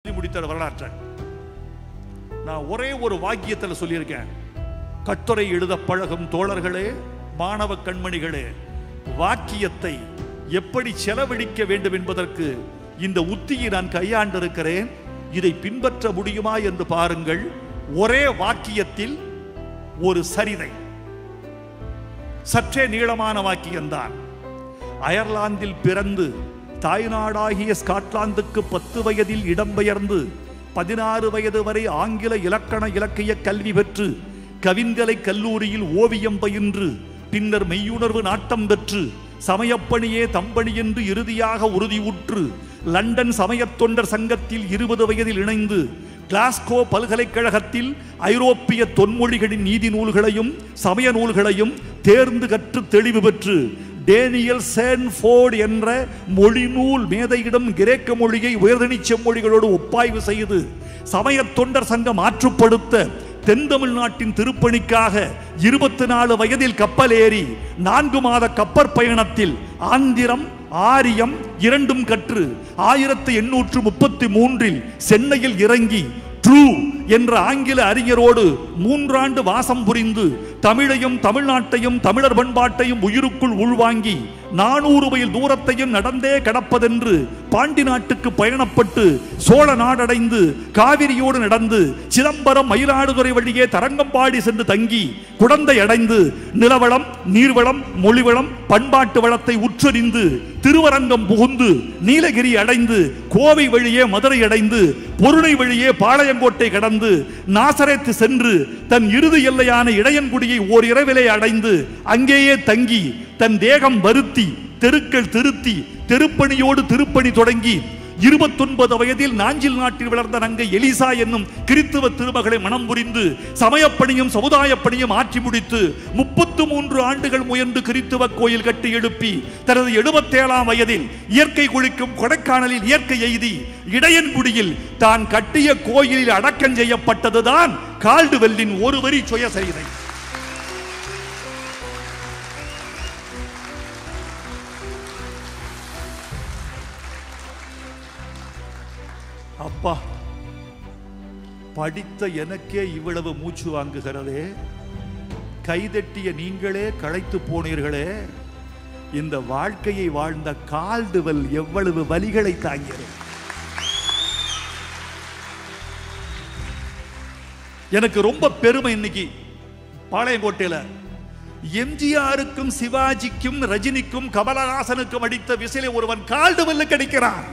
முடித்த வரலாற்றை நான் ஒரே ஒரு வாக்கியத்தில் சொல்லியிருக்கேன். கட்டுரை எழுத பழகும் தோழர்களே, மாணவ கண்மணிகளே, வாக்கியத்தை எப்படி செலவழிக்க வேண்டும் என்பதற்கு இந்த உத்தியை நான் கையாண்டிருக்கிறேன். இதை பின்பற்ற முடியுமா என்று பாருங்கள். ஒரே வாக்கியத்தில் ஒரு சரிதை, சற்றே நீளமான வாக்கியம்தான். அயர்லாந்தில் பிறந்து தாய்நாடாகிய ஸ்காட்லாந்துக்கு 10 வயதில் இடம்பெயர்ந்து 16 வயது வரை ஆங்கில இலக்கண இலக்கிய கல்வி பெற்று கவின்கலை கல்லூரியில் ஓவியம் பயின்று பின்னர் மெய்யுணர்வு நாட்டம் பெற்று சமயப்பணியே தம்பணி என்று இறுதியாக உறுதியுற்று லண்டன் சமயத் தொண்டர் சங்கத்தில் 20 வயதில் இணைந்து கிளாஸ்கோ பல்கலைக்கழகத்தில் ஐரோப்பிய தொன்மொழிகளின் நீதி நூல்களையும் சமய நூல்களையும் தேர்ந்து கற்று தெளிவு பெற்று டேனியல் சேன்ஃபோர்ட் என்ற மொழிநூல் மேதையிடம் கிரேக்க மொழியை உயர்தனி செம்மொழிகளோடு ஒப்பாய்வு செய்து சமயத் தொண்டர் சங்கம் ஆற்றுப்படுத்த தென் தமிழ்நாட்டின் திருப்பணிக்காக 24 வயதில் கப்பல் ஏறி 4 மாத கப்பற் பயணத்தில் ஆந்திரம் ஆரியம் இரண்டும் கற்று 1833 சென்னையில் இறங்கி ட்ரூ என்ற ஆங்கில அறிஞரோடு 3 ஆண்டு வாசம் புரிந்து தமிழையும் தமிழ்நாட்டையும் தமிழர் பண்பாட்டையும் உயிருக்குள் உள்வாங்கி 400 மைல் தூரத்தையும் நடந்தே கடப்பதென்று பாண்டி நாட்டுக்கு பயணப்பட்டு சோழ நாடடைந்து காவிரியோடு நடந்து சிதம்பரம் மயிலாடுதுறை வழியே தரங்கம்பாடி சென்று தங்கி குடந்தை அடைந்து நிலவளம் நீர்வளம் மொழிவளம் பண்பாட்டு வளத்தை உற்றறிந்து திருவரங்கம் புகுந்து நீலகிரி அடைந்து கோவை வழியே மதுரை அடைந்து பொருணை வழியே பாளையங்கோட்டை கடந்து நாசரேத்து சென்று தன் இறுதி எல்லையான இடையன்குடியை ஓர் இரவிலே அடைந்து அங்கேயே தங்கி தன் தேகம் வருத்தி தெருக்கள் திருத்தி தெருப்பணியோடு திருப்பணி தொடங்கி 29 வயதில் நாஞ்சில் நாட்டில் வளர்ந்த நங்கை எலிசா என்னும் கிறித்துவ திருமகளை மனம் புரிந்து சமயப்பணியும் சமுதாய பணியும் ஆற்றி முடித்து 33 ஆண்டுகள் முயன்று கிறித்துவ கோயில் கட்டி எழுப்பி தனது 77ஆம் வயதில் இயற்கை குளிக்கும் கொடைக்கானலில் இயற்கை எய்தி இடையன்குடியில் தான் கட்டிய கோயிலில் அடக்கம் செய்யப்பட்டதுதான் கால்டுவெல்லின் ஒரு வரி சுயசரிதை. அப்பா, படித்த எனக்கே இவ்வளவு மூச்சு வாங்குகிறதே, கைதட்டிய நீங்களே களைத்து போனீர்களே, இந்த வாழ்க்கையை வாழ்ந்த கால்டுவெல் எவ்வளவு வலிகளை தாங்கியது. எனக்கு ரொம்ப பெருமை. இன்னைக்கு பாளையங்கோட்டையில எம்ஜிஆருக்கும் சிவாஜிக்கும் ரஜினிக்கும் கமலஹாசனுக்கும் அடித்த விசிலை ஒருவன் கால்டுவெல்லுக்கு அடிக்கிறான்.